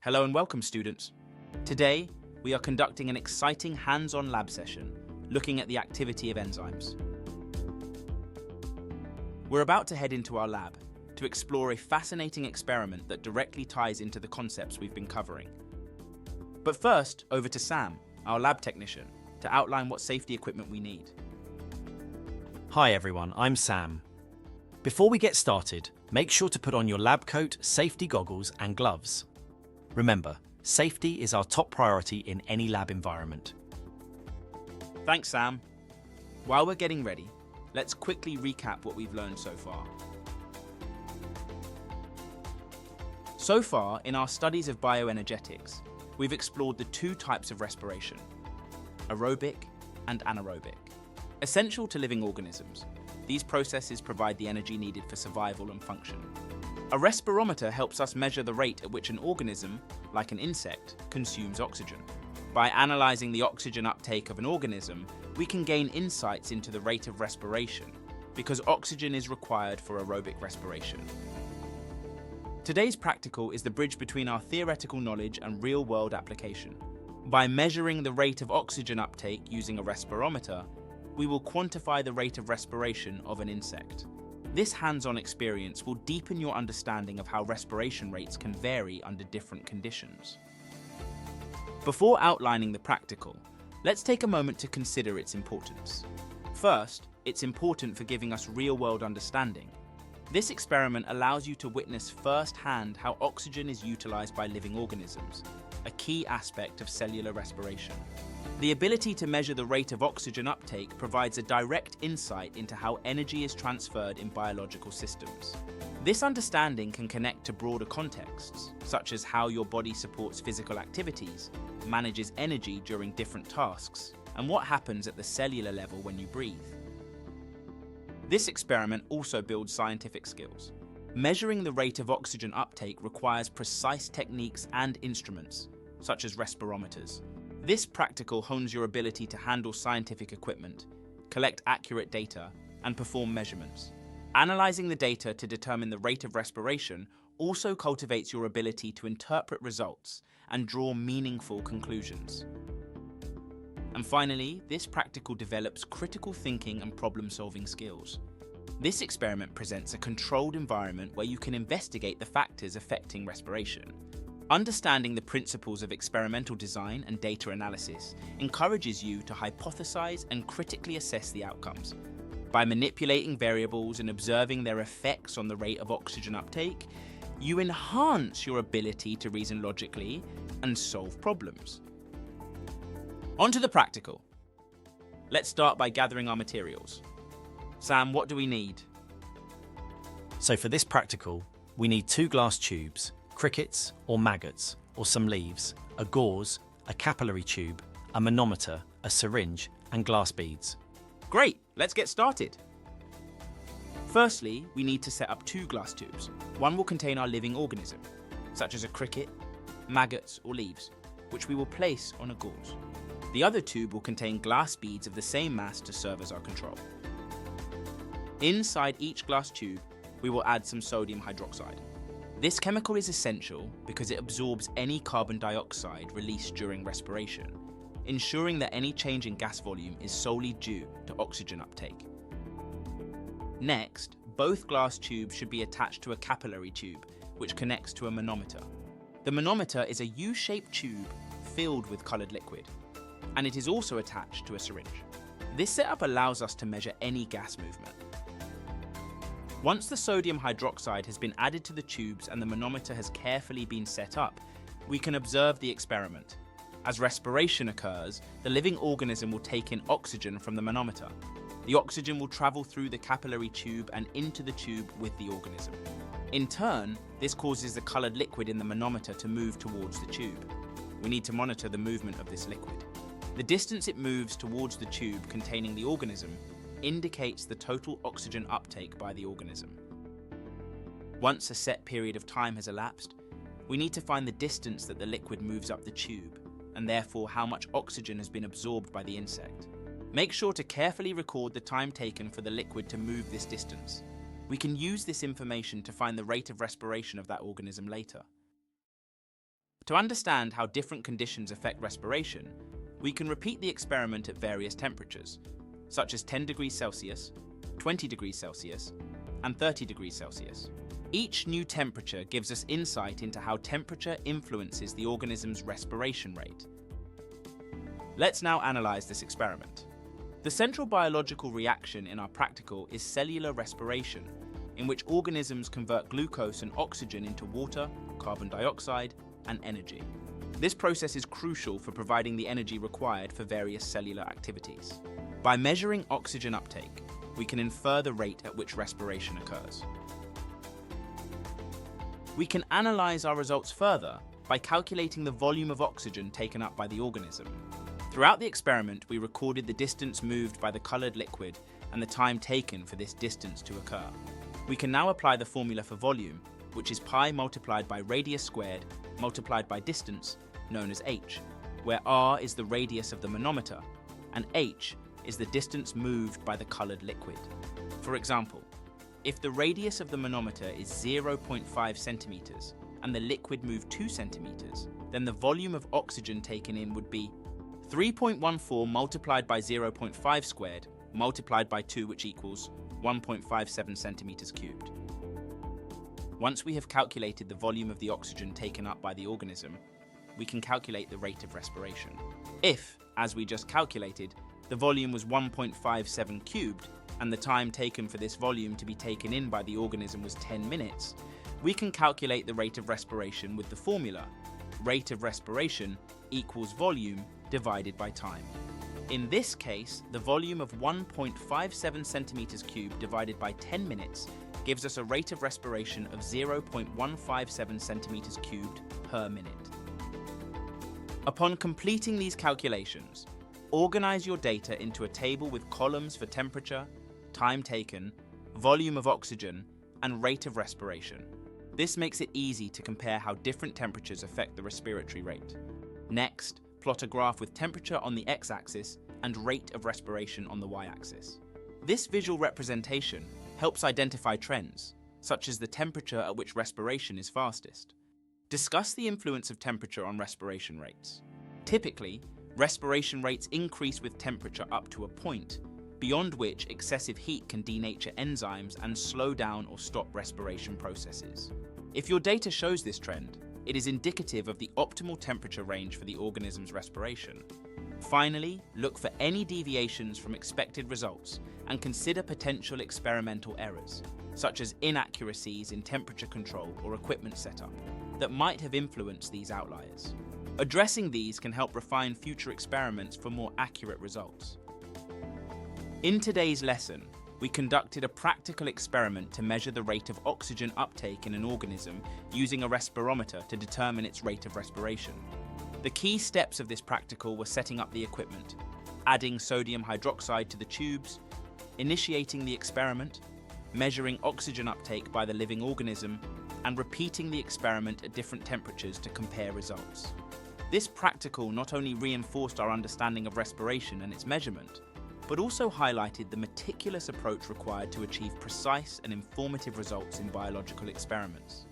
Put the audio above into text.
Hello and welcome, students. Today, we are conducting an exciting hands-on lab session looking at the activity of enzymes. We're about to head into our lab to explore a fascinating experiment that directly ties into the concepts we've been covering. But first, over to Sam, our lab technician, to outline what safety equipment we need. Hi everyone, I'm Sam. Before we get started, make sure to put on your lab coat, safety goggles and gloves. Remember, safety is our top priority in any lab environment. Thanks, Sam. While we're getting ready, let's quickly recap what we've learned so far. So far, in our studies of bioenergetics, we've explored the two types of respiration, aerobic and anaerobic. Essential to living organisms, these processes provide the energy needed for survival and function. A respirometer helps us measure the rate at which an organism, like an insect, consumes oxygen. By analysing the oxygen uptake of an organism, we can gain insights into the rate of respiration, because oxygen is required for aerobic respiration. Today's practical is the bridge between our theoretical knowledge and real-world application. By measuring the rate of oxygen uptake using a respirometer, we will quantify the rate of respiration of an insect. This hands-on experience will deepen your understanding of how respiration rates can vary under different conditions. Before outlining the practical, let's take a moment to consider its importance. First, it's important for giving us real-world understanding. This experiment allows you to witness firsthand how oxygen is utilized by living organisms, a key aspect of cellular respiration. The ability to measure the rate of oxygen uptake provides a direct insight into how energy is transferred in biological systems. This understanding can connect to broader contexts, such as how your body supports physical activities, manages energy during different tasks, and what happens at the cellular level when you breathe. This experiment also builds scientific skills. Measuring the rate of oxygen uptake requires precise techniques and instruments, such as respirometers. This practical hones your ability to handle scientific equipment, collect accurate data, and perform measurements. Analyzing the data to determine the rate of respiration also cultivates your ability to interpret results and draw meaningful conclusions. And finally, this practical develops critical thinking and problem-solving skills. This experiment presents a controlled environment where you can investigate the factors affecting respiration. Understanding the principles of experimental design and data analysis encourages you to hypothesize and critically assess the outcomes. By manipulating variables and observing their effects on the rate of oxygen uptake, you enhance your ability to reason logically and solve problems. On to the practical. Let's start by gathering our materials. Sam, what do we need? So for this practical, we need 2 glass tubes, crickets or maggots, or some leaves, a gauze, a capillary tube, a manometer, a syringe, and glass beads. Great, let's get started. Firstly, we need to set up 2 glass tubes. One will contain our living organism, such as a cricket, maggots, or leaves, which we will place on a gauze. The other tube will contain glass beads of the same mass to serve as our control. Inside each glass tube, we will add some sodium hydroxide. This chemical is essential because it absorbs any carbon dioxide released during respiration, ensuring that any change in gas volume is solely due to oxygen uptake. Next, both glass tubes should be attached to a capillary tube, which connects to a manometer. The manometer is a U-shaped tube filled with colored liquid, and it is also attached to a syringe. This setup allows us to measure any gas movement. Once the sodium hydroxide has been added to the tubes and the manometer has carefully been set up, we can observe the experiment. As respiration occurs, the living organism will take in oxygen from the manometer. The oxygen will travel through the capillary tube and into the tube with the organism. In turn, this causes the colored liquid in the manometer to move towards the tube. We need to monitor the movement of this liquid. The distance it moves towards the tube containing the organism indicates the total oxygen uptake by the organism. Once a set period of time has elapsed, we need to find the distance that the liquid moves up the tube, and therefore how much oxygen has been absorbed by the insect. Make sure to carefully record the time taken for the liquid to move this distance. We can use this information to find the rate of respiration of that organism later. To understand how different conditions affect respiration, we can repeat the experiment at various temperatures, such as 10 degrees Celsius, 20 degrees Celsius, and 30 degrees Celsius. Each new temperature gives us insight into how temperature influences the organism's respiration rate. Let's now analyze this experiment. The central biological reaction in our practical is cellular respiration, in which organisms convert glucose and oxygen into water, carbon dioxide, and energy. This process is crucial for providing the energy required for various cellular activities. By measuring oxygen uptake, we can infer the rate at which respiration occurs. We can analyze our results further by calculating the volume of oxygen taken up by the organism. Throughout the experiment, we recorded the distance moved by the colored liquid and the time taken for this distance to occur. We can now apply the formula for volume, which is pi multiplied by radius squared multiplied by distance, known as h, where r is the radius of the manometer and h is the distance moved by the colored liquid. For example, if the radius of the manometer is 0.5 centimeters and the liquid moved 2 centimeters, then the volume of oxygen taken in would be 3.14 multiplied by 0.5 squared multiplied by 2, which equals 1.57 centimeters cubed. Once we have calculated the volume of the oxygen taken up by the organism, we can calculate the rate of respiration. If, as we just calculated, the volume was 1.57 cubed and the time taken for this volume to be taken in by the organism was 10 minutes, we can calculate the rate of respiration with the formula rate of respiration equals volume divided by time. In this case, the volume of 1.57 centimeters cubed divided by 10 minutes gives us a rate of respiration of 0.157 centimeters cubed per minute. Upon completing these calculations, organize your data into a table with columns for temperature, time taken, volume of oxygen, and rate of respiration. This makes it easy to compare how different temperatures affect the respiratory rate. Next, plot a graph with temperature on the x-axis and rate of respiration on the y-axis. This visual representation helps identify trends, such as the temperature at which respiration is fastest. Discuss the influence of temperature on respiration rates. Typically, respiration rates increase with temperature up to a point, beyond which excessive heat can denature enzymes and slow down or stop respiration processes. If your data shows this trend, it is indicative of the optimal temperature range for the organism's respiration. Finally, look for any deviations from expected results and consider potential experimental errors, such as inaccuracies in temperature control or equipment setup, that might have influenced these outliers. Addressing these can help refine future experiments for more accurate results. In today's lesson, we conducted a practical experiment to measure the rate of oxygen uptake in an organism using a respirometer to determine its rate of respiration. The key steps of this practical were setting up the equipment, adding sodium hydroxide to the tubes, initiating the experiment, measuring oxygen uptake by the living organism, and repeating the experiment at different temperatures to compare results. This practical not only reinforced our understanding of respiration and its measurement, but also highlighted the meticulous approach required to achieve precise and informative results in biological experiments.